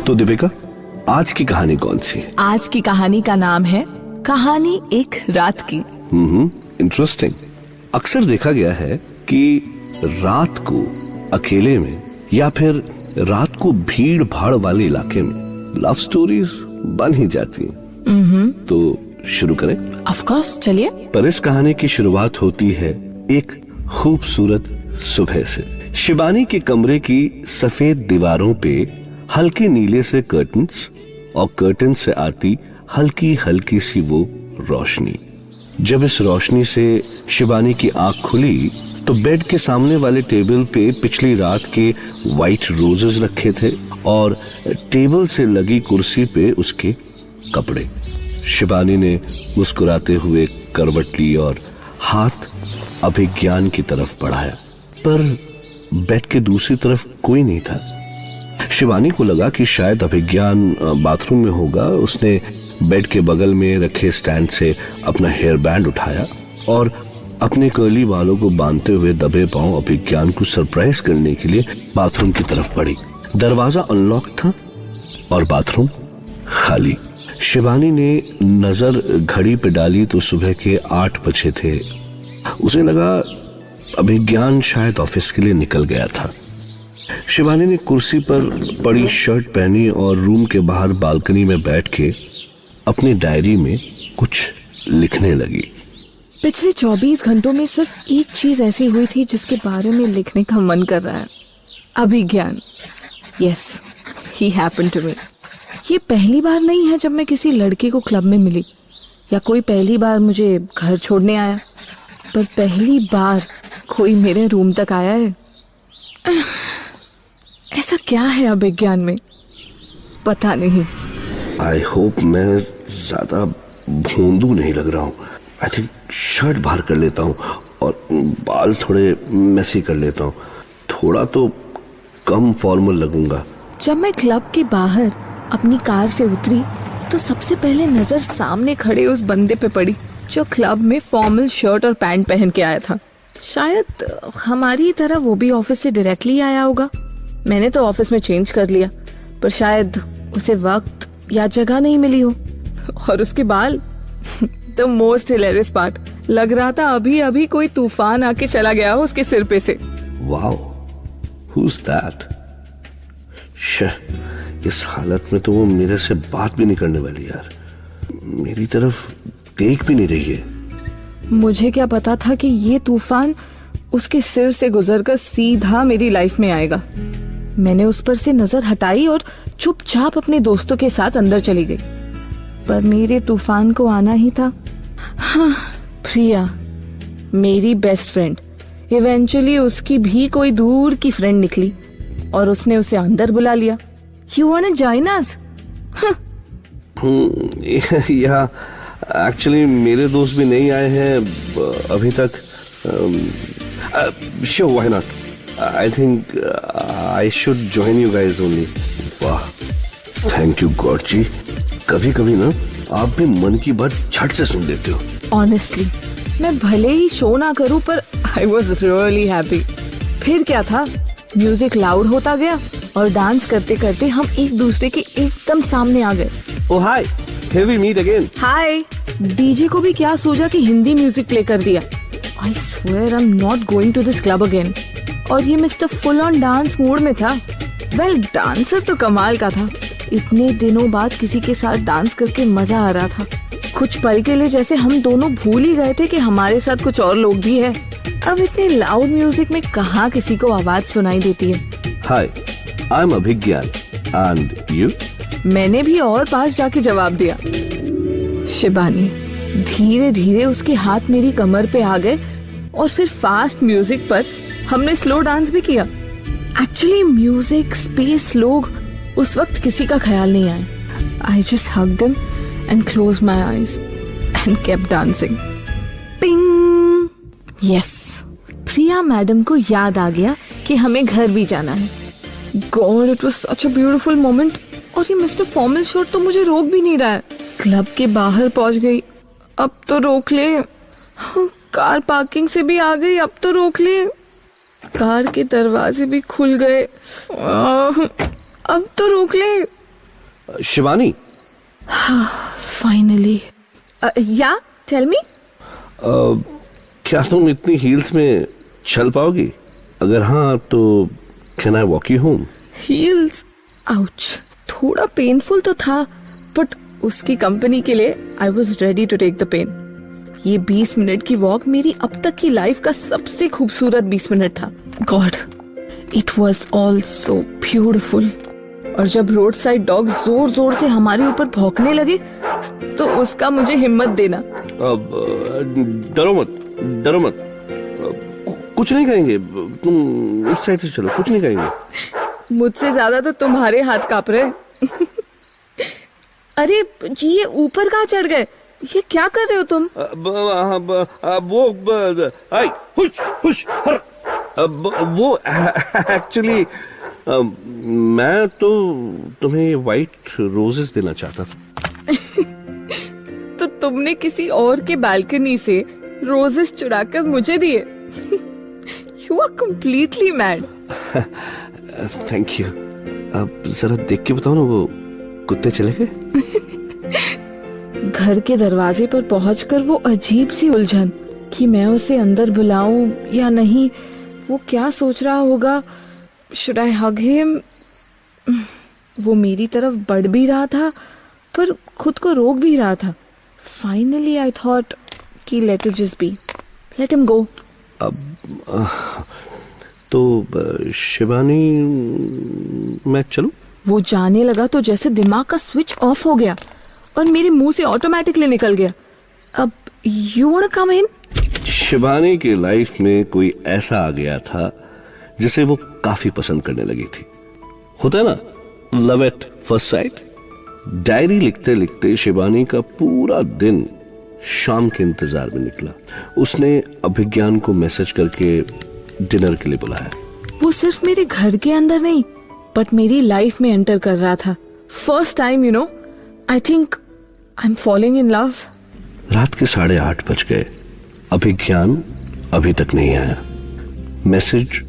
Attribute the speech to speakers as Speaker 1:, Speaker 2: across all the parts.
Speaker 1: तो दीपिका, आज की कहानी कौन सी?
Speaker 2: आज की कहानी का नाम है कहानी एक रात की।
Speaker 1: इंटरेस्टिंग। अक्सर देखा गया है कि रात को अकेले में या फिर रात को भीड़ भाड़ वाले इलाके में लव स्टोरीज बन ही जाती हैं। तो शुरू करें?
Speaker 2: ऑफ कोर्स, चलिए।
Speaker 1: पर इस कहानी की शुरुआत होती है एक खूबसूरत सुबह से। शिबानी के कमरे की सफेद दीवारों पे हल्के नीले से कर्टन्स और कर्टन से आती हल्की हल्की सी वो रोशनी। जब इस रोशनी से शिबानी की आंख खुली तो बेड के सामने वाले टेबल पे पिछली रात के वाइट रोजेस रखे थे और टेबल से लगी कुर्सी पे उसके कपड़े। शिबानी ने मुस्कुराते हुए करवट ली और हाथ अभिज्ञान की तरफ बढ़ाया, पर बेड के दूसरी तरफ कोई नहीं था। शिबानी को लगा कि शायद अभिज्ञान बाथरूम में होगा। उसने बेड के बगल में रखे स्टैंड से अपना हेयर बैंड उठाया और अपने कर्ली बालों को बांधते हुए दबे पांव अभिज्ञान को सरप्राइज करने के लिए बाथरूम की तरफ बढ़ी। दरवाजा अनलॉक था और बाथरूम खाली। शिबानी ने नजर घड़ी पे डाली तो सुबह के 8 बजे थे। उसे लगा अभिज्ञान शायद ऑफिस के लिए निकल गया था। शिबानी ने कुर्सी पर पड़ी शर्ट पहनी और रूम के बाहर बालकनी में बैठ के अपनी डायरी में कुछ लिखने लगी।
Speaker 2: पिछले 24 घंटों में सिर्फ एक चीज ऐसी हुई थी जिसके बारे में लिखने का मन कर रहा है। Abhigyan. Yes, he happened to me. ये पहली बार नहीं है जब मैं किसी लड़के को क्लब में मिली, या कोई पहली बार मुझे घर छोड़ने आया, पर पहली बार कोई मेरे रूम तक आया है। ऐसा क्या है अभिज्ञान में, पता नहीं।
Speaker 1: आई होप मैं ज्यादा भोंदू नहीं लग रहा हूँ। आई थिंक शर्ट बाहर कर लेता हूँ और बाल थोड़े मेसी कर लेता हूँ, थोड़ा तो कम फॉर्मल लगूंगा।
Speaker 2: जब मैं क्लब के बाहर अपनी कार से उतरी तो सबसे पहले नजर सामने खड़े उस बंदे पे पड़ी जो क्लब में फॉर्मल शर्ट और पैंट पहन के आया था। शायद हमारी तरह वो भी ऑफिस से डायरेक्टली आया होगा। मैंने तो ऑफिस में चेंज कर लिया, पर शायद उसे वक्त या जगह नहीं मिली हो। और उसके बाल द मोस्ट हिलेरियस पार्ट, लग रहा था अभी अभी कोई तूफान आके चला गया हो उसके सिर पे से।
Speaker 1: Wow, who's that? इस हालत में तो वो मेरे से बात भी नहीं करने वाली यार, मेरी तरफ देख भी नहीं रही है।
Speaker 2: मुझे क्या पता था कि ये तूफान उसके सिर से गुजरकर सीधा मेरी लाइफ में आएगा। मैंने उस पर से नजर हटाई और चुपचाप अपने दोस्तों के साथ अंदर चली गई। पर मेरे तूफान को आना ही था। हाँ, प्रिया, मेरी बेस्ट फ्रेंड, इवेंचुअली उसकी भी कोई दूर की फ्रेंड निकली और उसने उसे अंदर बुला लिया। You wanna join us?
Speaker 1: या एक्चुअली मेरे दोस्त भी नहीं आए हैं अभी तक। Sure, why not? I think I should join you guys only. वाह, थैंक यू गॉड जी। कभी कभी ना आप भी मन की बात झट से सुन लेते हो।
Speaker 2: Honestly, मैं भले ही शो ना करूं पर I was really happy। फिर क्या था, म्यूजिक लाउड होता गया और डांस करते करते हम एक दूसरे के एकदम सामने आ गए।
Speaker 1: Oh hi, here we meet again.
Speaker 2: Hi. DJ को भी क्या सूझा कि हिंदी म्यूजिक प्ले कर दिया। I swear I'm not going to this club again। और ये mister full on dance mood में था। वेल, डांसर तो कमाल का था। इतने दिनों बाद किसी के साथ डांस करके मजा आ रहा था। कुछ पल के लिए जैसे हम दोनों भूल ही गए थे कि हमारे साथ कुछ और लोग भी है। अब इतने लाउड म्यूजिक में कहाँ किसी को आवाज सुनाई देती है।
Speaker 1: Hi, I am Abhigyan and you?
Speaker 2: मैंने भी और पास जाके जवाब दिया। शिबानी। धीरे धीरे उसके हाथ मेरी कमर पे आ गए और फिर फास्ट म्यूजिक पर हमने स्लो डांस भी किया। एक्चुअली म्यूजिक, स्पेस, लोग, उस वक्त किसी का ख्याल नहीं आया। I just hugged him and closed my eyes and kept dancing. Ping. Yes, Priya madam को याद आ गया कि हमें घर भी जाना है। God, it was such a beautiful moment. और ये मिस्टर फॉर्मल शर्ट तो मुझे रोक भी नहीं रहा है। क्लब के बाहर पहुंच गई, अब तो रोक ले। कार पार्किंग से भी आ गई, अब तो रोक ले। कार के दरवाजे भी खुल गए, अब तो रोक ले।
Speaker 1: शिवानी,
Speaker 2: फाइनली। या टेल मी।
Speaker 1: क्या तुम इतनी हील्स में चल पाओगी? अगर हाँ तो can I walk you home?
Speaker 2: Heels, ouch. थोड़ा पेनफुल तो था, बट उसकी कंपनी के लिए I was ready to take the pain. ये 20 मिनट की वॉक मेरी अब तक की लाइफ का सबसे खूबसूरत 20 मिनट था। God, it was all so beautiful. और जब रोड साइड डॉग जोर जोर से हमारे ऊपर भौंकने लगे तो उसका मुझे हिम्मत देना।
Speaker 1: डरो मत, डरो मत, कुछ नहीं कहेंगे, तुम इस साइड से चलो, कुछ नहीं कहेंगे।
Speaker 2: मुझसे ज्यादा तो तुम्हारे हाथ कांप रहे। अरे ये ऊपर कहाँ चढ़ गए? ये क्या कर रहे हो तुम?
Speaker 1: वो एक्चुअली मैं तो तुम्हें वाइट रोजेस देना चाहता था।
Speaker 2: तो तुमने किसी और के बालकनी से रोजेस चुराकर मुझे दिए? You are completely mad.
Speaker 1: Thank you. अब जरा देख के बताओ ना, वो कुत्ते चले गए?
Speaker 2: घर के दरवाजे पर पहुंचकर वो अजीब सी उलझन कि मैं उसे अंदर बुलाऊं या नहीं। वो क्या सोच रहा होगा? Should I hug him? वो मेरी तरफ बढ़ भी रहा था पर खुद को रोक भी रहा था। फाइनली आई थॉट कि let it just be, let him go.
Speaker 1: अब तो शिवानी, मैं चलूं?
Speaker 2: वो जाने लगा तो जैसे दिमाग का स्विच ऑफ हो गया और मेरे मुंह से ऑटोमेटिकली निकल गया, अब यू वांट टू कम इन?
Speaker 1: शिवानी की लाइफ में कोई ऐसा आ गया था जिसे वो काफी पसंद करने लगी थी। होता है ना, love at first sight. Diary लिखते लिखते शिवानी का पूरा दिन शाम के इंतजार में निकला। उसने अभिज्ञान को मैसेज करके डिनर के लिए बुलाया।
Speaker 2: वो सिर्फ मेरे घर के अंदर नहीं बट मेरी लाइफ में एंटर कर रहा था। First time, you know, I think I am falling in love.
Speaker 1: रात के 8:30 बज गए। अभिज्ञान अभी तक नहीं आया। मैसेज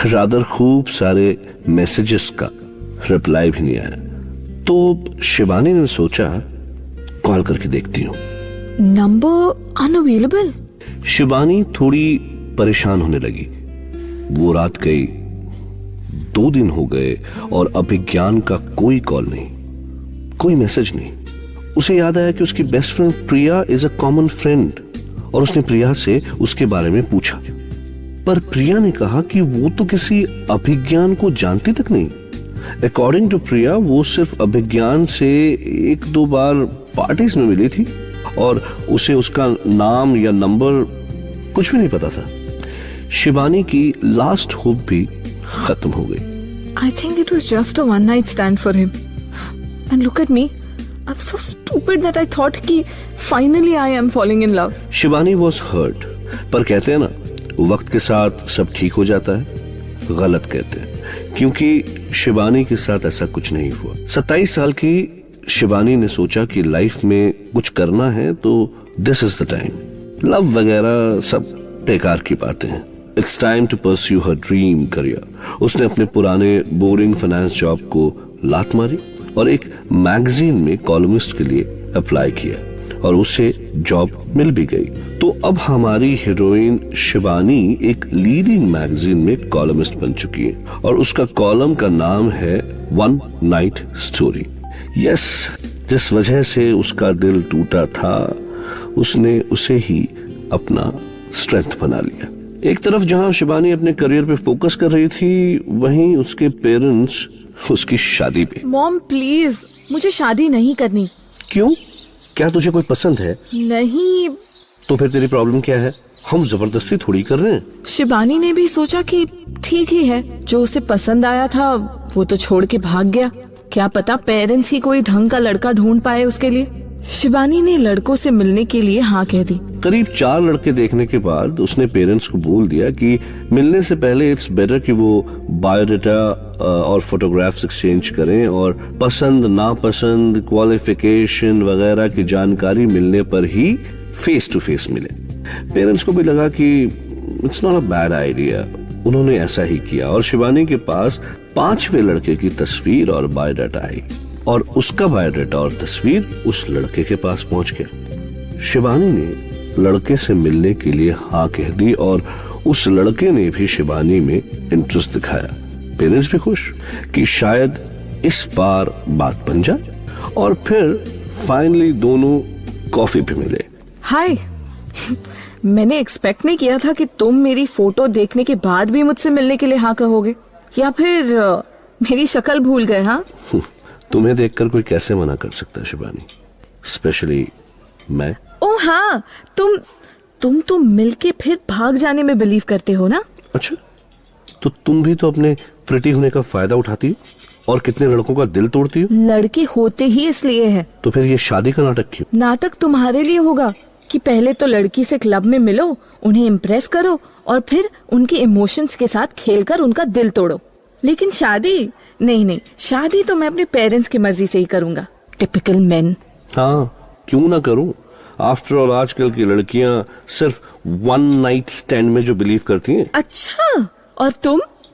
Speaker 1: रादर खूब सारे मैसेजेस का रिप्लाई भी नहीं आया। तो शिवानी ने सोचा कॉल करके देखती हूँ।
Speaker 2: Number unavailable.
Speaker 1: शिवानी थोड़ी परेशान होने लगी। वो रात गई, 2 दिन हो गए और अभिज्ञान का कोई कॉल नहीं, कोई मैसेज नहीं। उसे याद आया कि उसकी best friend Priya is a common friend और उसने प्रिया से उसके बारे में पूछा, पर प्रिया ने कहा कि वो तो किसी अभिज्ञान को जानती तक नहीं। अकॉर्डिंग टू प्रिया, वो सिर्फ अभिज्ञान से 1-2 बार पार्टीज में मिली थी और उसे उसका नाम या नंबर कुछ भी नहीं पता था। शिवानी की लास्ट होप भी खत्म हो गई।
Speaker 2: I think it was just a one night stand for him. And look at me, I am so stupid that I thought कि finally I am falling in love.
Speaker 1: Shivani was hurt, पर कहते हैं ना, वक्त के साथ सब ठीक हो जाता है। गलत कहते हैं, क्योंकि शिवानी के साथ ऐसा कुछ नहीं हुआ। 27 साल की शिवानी ने सोचा कि लाइफ में कुछ करना है तो this is the time. Love वगैरह सब बेकार की बातें हैं। It's time to pursue her dream career. उसने अपने पुराने बोरिंग फाइनेंस जॉब को लात मारी और एक मैगजीन में कॉलमिस्ट के लिए अप्लाई किया और उसे जॉब मिल भी गई। तो अब हमारी हीरोइन शिवानी एक लीडिंग मैगजीन में कॉलमिस्ट बन चुकी है और उसका कॉलम का नाम है वन नाइट स्टोरी। यस, जिस वजह से उसका दिल टूटा था उसने उसे ही अपना स्ट्रेंथ बना लिया। एक तरफ जहां शिवानी अपने करियर पे फोकस कर रही थी, वहीं उसके पेरेंट्स उसकी शादी पे।
Speaker 2: मॉम प्लीज, मुझे शादी नहीं करनी।
Speaker 1: क्यों? क्या तुझे कोई पसंद है?
Speaker 2: नहीं।
Speaker 1: तो फिर तेरी प्रॉब्लम क्या है? हम जबरदस्ती थोड़ी कर रहे हैं।
Speaker 2: शिवानी ने भी सोचा कि ठीक ही है, जो उसे पसंद आया था वो तो छोड़ के भाग गया। क्या पता पेरेंट्स ही कोई ढंग का लड़का ढूंढ पाए उसके लिए। शिवानी ने लड़कों से मिलने के लिए हाँ कह दी।
Speaker 1: करीब 4 लड़के देखने के बाद उसने पेरेंट्स को बोल दिया कि मिलने से पहले इट्स बेटर कि वो बायोडाटा और फोटोग्राफ्स एक्सचेंज करें और पसंद नापसंद क्वालिफिकेशन वगैरह की जानकारी मिलने पर ही फेस टू फेस मिले। पेरेंट्स को भी लगा कि it's not a bad idea. उन्होंने ऐसा ही किया और शिवानी के पास 5वें लड़के की तस्वीर और बायोडाटा आई। और उसका बायोडाटा और तस्वीर उस लड़के के पास पहुंच गया। शिबानी ने लड़के से मिलने के लिए हाँ कह दी और उस लड़के ने भी शिबानी में इंटरेस्ट दिखाया। पेरेंट्स भी खुश कि शायद इस बार बात बन जाए और फिर फाइनली दोनों कॉफी पे मिले।
Speaker 2: हाय मैंने एक्सपेक्ट नहीं किया था कि तुम मेरी फोटो देखने के बाद भी मुझसे मिलने के लिए हाँ कहोगे, या फिर मेरी शक्ल भूल गए। हाँ
Speaker 1: तुम्हें देखकर कोई कैसे मना कर सकता है शिबानी, स्पेशली मैं।
Speaker 2: ओ हाँ, तुम मिलके फिर भाग जाने में बिलीव करते हो ना।
Speaker 1: अच्छा, तो तुम भी तो अपने प्रिटी होने का फायदा उठाती हो और कितने लड़कों का दिल तोड़ती हो।
Speaker 2: लड़के होते ही इसलिए है।
Speaker 1: तो फिर ये शादी का नाटक क्यों?
Speaker 2: नाटक तुम्हारे लिए होगा कि पहले तो लड़की से क्लब में मिलो, उन्हें इम्प्रेस करो और फिर उनके इमोशंस के साथ खेलकर उनका दिल तोड़ो। लेकिन शादी नहीं, शादी तो मैं अपने पेरेंट्स की मर्जी से ही करूंगा। Typical main.
Speaker 1: हाँ, क्यों ना करूं। आफ्टर ऑल आजकल की लड़कियां सिर्फ वन नाइट स्टैंड में जो बिलीव करती हैं।
Speaker 2: अच्छा, और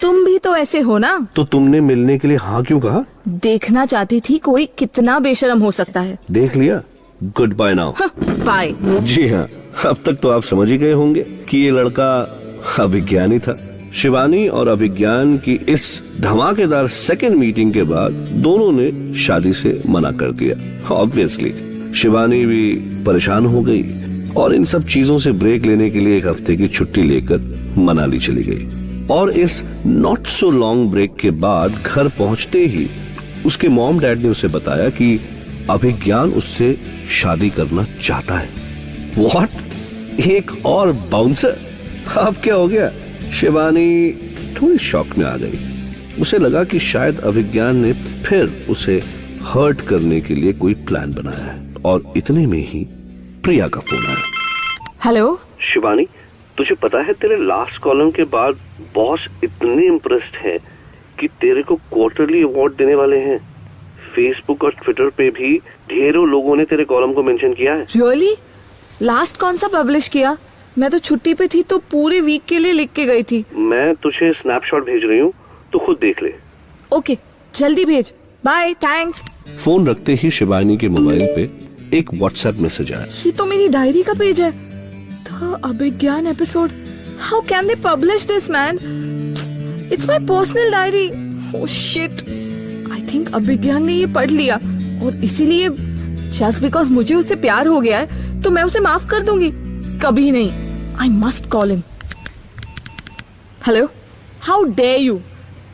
Speaker 2: तुम भी तो ऐसे हो ना।
Speaker 1: तो तुमने मिलने के लिए हाँ क्यों कहा?
Speaker 2: देखना चाहती थी कोई कितना बेशर्म हो सकता है।
Speaker 1: देख लिया, गुड बाय नाउ।
Speaker 2: बाय।
Speaker 1: जी हाँ, अब तक तो आप समझ ही गए होंगे कि ये लड़का अभिज्ञान ही था। शिबानी और अभिज्ञान की इस धमाकेदार सेकेंड मीटिंग के बाद दोनों ने शादी से मना कर दिया। ऑब्वियसली शिबानी भी परेशान हो गई और इन सब चीजों से ब्रेक लेने के लिए एक हफ्ते की छुट्टी लेकर मनाली चली गई। और इस नॉट सो लॉन्ग ब्रेक के बाद घर पहुंचते ही उसके मॉम डैड ने उसे बताया कि अभिज्ञान उससे शादी करना चाहता है। व्हाट? एक और बाउंसर? अब क्या हो गया? शिबानी थोड़ी शॉक में आ गई। उसे लगा कि शायद अभिज्ञान ने फिर उसे हर्ट करने के लिए कोई प्लान बनाया है। और इतने में ही प्रिया का फोन आया।
Speaker 2: हेलो
Speaker 1: शिबानी, तुझे पता है तेरे लास्ट कॉलम के बाद बॉस इतने इम्प्रेस्ड हैं कि तेरे को क्वार्टरली अवार्ड देने वाले हैं। फेसबुक और ट्विटर पे भी ढेरों लोगों ने तेरे कॉलम को मेंशन किया है।
Speaker 2: रियली? लास्ट कौन सा पब्लिश किया? मैं तो छुट्टी पे थी तो पूरे वीक के लिए लिख के गई थी।
Speaker 1: मैं तुझे स्नैपशॉट भेज रही हूँ, तो खुद देख ले।
Speaker 2: ओके, जल्दी भेज। Bye, thanks.
Speaker 1: फोन रखते ही शिबानी के मोबाइल पे एक व्हाट्सएप मैसेज आया।
Speaker 2: ये तो मेरी डायरी का पेज है। The Abhigyan episode. How can they publish this man? It's my personal diary. Oh shit, I think Abhigyan ने ये पढ़ लिया और इसीलिए जस्ट बिकॉज मुझे उससे प्यार हो गया है तो मैं उसे माफ कर दूंगी। कभी नहीं। I must call him. Hello, how dare you?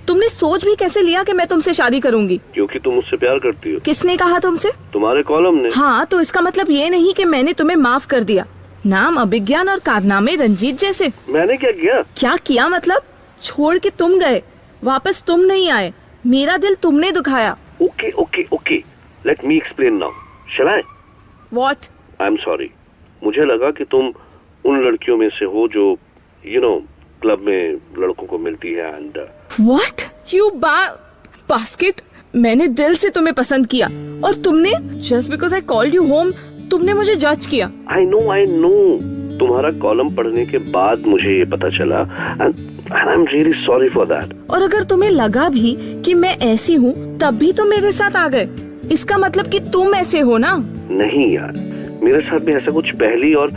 Speaker 2: तुमने सोच भी कैसे लिया कि मैं तुमसे शादी करूंगी?
Speaker 1: क्योंकि तुम मुझसे प्यार करती हो।
Speaker 2: किसने कहा तुमसे?
Speaker 1: तुम्हारे कॉलम ने।
Speaker 2: हाँ, तो इसका मतलब ये नहीं कि मैंने तुम्हें माफ कर दिया। नाम अभिज्ञान और कारनामे रंजीत जैसे।
Speaker 1: मैंने क्या किया?
Speaker 2: क्या किया मतलब? छोड़ के तुम गए, वापस तुम नहीं आए, मेरा दिल तुमने दुखाया।
Speaker 1: Okay okay okay, let me explain now. Shall I?
Speaker 2: What?
Speaker 1: I am sorry. मुझे लगा कि तुम उन लड़कियों में से हो जो क्लब में लड़कों को मिलती है एंड
Speaker 2: व्हाट? You basket. मैंने दिल से तुम्हें पसंद किया और तुमने just because I called you home तुमने मुझे जज किया।
Speaker 1: I know. तुम्हारा कॉलम पढ़ने के बाद मुझे ये पता चला and I am really sorry for that.
Speaker 2: और अगर तुम्हें लगा भी कि मैं ऐसी हूँ तब भी तुम मेरे साथ आ गए। इसका मतलब कि तुम ऐसे हो ना?
Speaker 1: नहीं यार, मेरे साथ भी ऐसा कुछ पहली और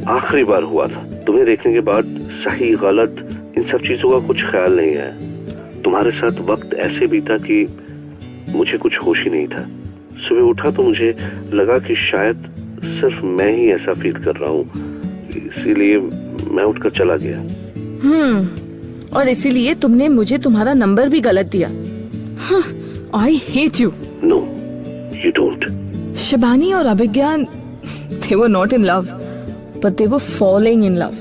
Speaker 1: आखिरी बार हुआ था। तुम्हें देखने के बाद सही गलत इन सब चीजों का कुछ ख्याल नहीं आया। तुम्हारे साथ वक्त ऐसे बीता कि मुझे कुछ होश ही नहीं था। सुबह उठा तो मुझे लगा कि शायद सिर्फ मैं ही ऐसा फील कर रहा हूँ, इसीलिए मैं उठकर चला गया।
Speaker 2: और इसीलिए तुमने मुझे तुम्हारा नंबर भी गलत दिया। I hate you.
Speaker 1: No you don't.
Speaker 2: Shibani और Abhigyan, they were not in love, but they were falling in love.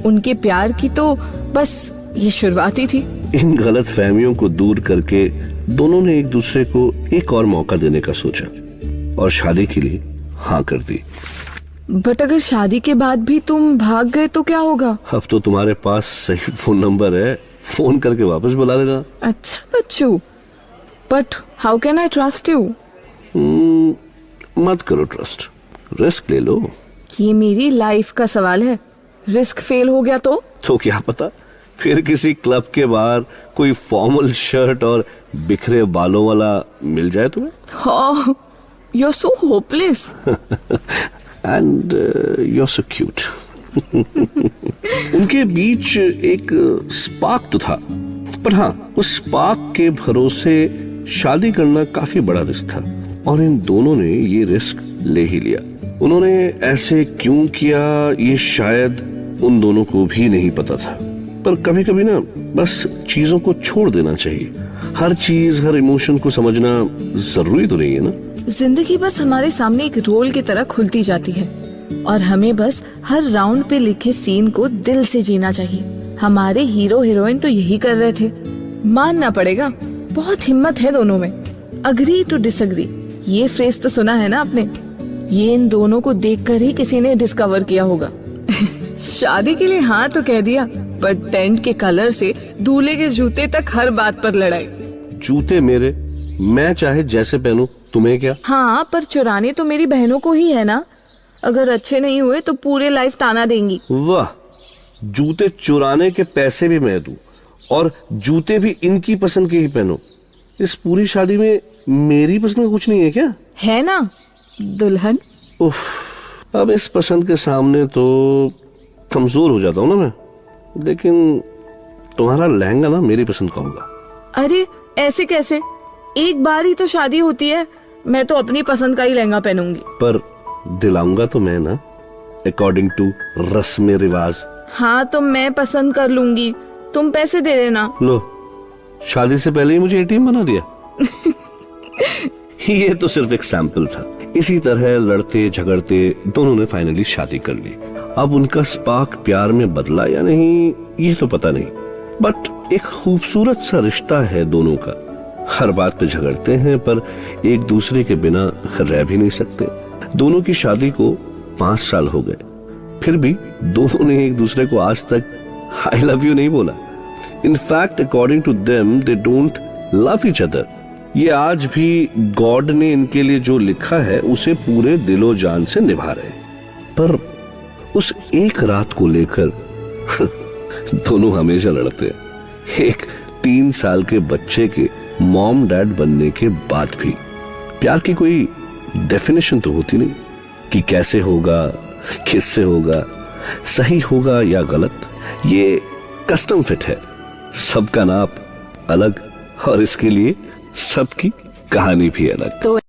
Speaker 2: उनके प्यार की तो बस ये शुरुआत ही थी।
Speaker 1: इन गलत फहमियों को दूर करके दोनों ने एक दूसरे को एक और मौका देने का सोचा और शादी के लिए हाँ कर दी।
Speaker 2: बट अगर शादी के बाद भी तुम भाग गए तो क्या होगा?
Speaker 1: अब तो तुम्हारे पास सही फोन नंबर है, फोन करके वापस बुला लेना।
Speaker 2: अच्छा बच्चू, but how can I trust you?
Speaker 1: मत करो ट्रस्ट, रिस्क ले लो।
Speaker 2: ये मेरी लाइफ का सवाल है। रिस्क फेल हो गया तो
Speaker 1: क्या पता फिर किसी क्लब के बाहर कोई फॉर्मल शर्ट और बिखरे बालों वाला मिल जाए तुम्हें।
Speaker 2: Oh, you're so hopeless.
Speaker 1: And you are so cute. उनके बीच एक स्पार्क तो था, पर हाँ, उस स्पार्क के भरोसे शादी करना काफी बड़ा रिस्क था और इन दोनों ने ये रिस्क ले ही लिया। उन्होंने ऐसे क्यों किया ये शायद उन दोनों को भी नहीं पता था, पर कभी कभी ना बस चीजों को छोड़ देना चाहिए। हर चीज, हर इमोशन को समझना जरूरी तो नहीं है ना।
Speaker 2: जिंदगी बस हमारे सामने एक रोल की तरह खुलती जाती है और हमें बस हर राउंड पे लिखे सीन को दिल से जीना चाहिए। हमारे हीरो हीरोइन तो यही कर रहे थे। मानना पड़ेगा, बहुत हिम्मत है दोनों में। अग्री टू डिसअग्री, ये फ्रेज तो सुना है ना आपने। ये इन दोनों को देखकर ही किसी ने डिस्कवर किया होगा। शादी के लिए हाँ तो कह दिया, पर टेंट के कलर से दूल्हे के जूते तक हर बात पर लड़ाई।
Speaker 1: जूते मेरे, मैं चाहे जैसे पहनूं, तुम्हें क्या।
Speaker 2: हाँ, पर चुराने तो मेरी बहनों को ही है ना। अगर अच्छे नहीं हुए तो पूरे लाइफ ताना देंगी।
Speaker 1: वाह, जूते चुराने के पैसे भी मैं दूं और जूते भी इनकी पसंद के ही पहनो। इस पूरी शादी में मेरी पसंद का कुछ नहीं है क्या?
Speaker 2: है ना दुल्हन।
Speaker 1: उफ, अब इस पसंद के सामने तो कमजोर हो जाता हूँ ना मैं। लेकिन तुम्हारा लहंगा ना मेरी पसंद का होगा।
Speaker 2: अरे ऐसे कैसे? एक बार ही तो शादी होती है। मैं तो अपनी पसंद का ही लहंगा पहनूंगी।
Speaker 1: पर दिलाऊंगा तो मैं ना, अकॉर्डिंग टू रस्म रिवाज।
Speaker 2: हाँ तो मैं पसंद कर लूंगी, तुम पैसे दे देना।
Speaker 1: लो, शादी से पहले ही मुझे एटीएम बना दिया। ये तो सिर्फ एक सैंपल था। इसी तरह लड़ते झगड़ते दोनों ने फाइनली शादी कर ली। अब उनका स्पार्क प्यार में बदला या नहीं ये तो पता नहीं, बट एक खूबसूरत सा रिश्ता है दोनों का। हर बात पे झगड़ते हैं पर एक दूसरे के बिना रह भी नहीं सकते। दोनों की शादी को 5 साल हो गए, फिर भी दोनों ने एक दूसरे को आज तक आई लव यू नहीं बोला। In fact according to them they don't love each other. ये आज भी गॉड ने इनके लिए जो लिखा है उसे पूरे दिलो जान से निभा रहे हैं। पर उस एक रात को लेकर दोनों हमेशा लड़ते हैं। एक 3 साल के बच्चे के मॉम डैड बनने के बाद भी प्यार की कोई डेफिनेशन तो होती नहीं कि कैसे होगा, किससे होगा, सही होगा या गलत। ये कस्टम फिट है, सबका नाप अलग और इसके लिए सबकी कहानी भी अलग।
Speaker 2: तो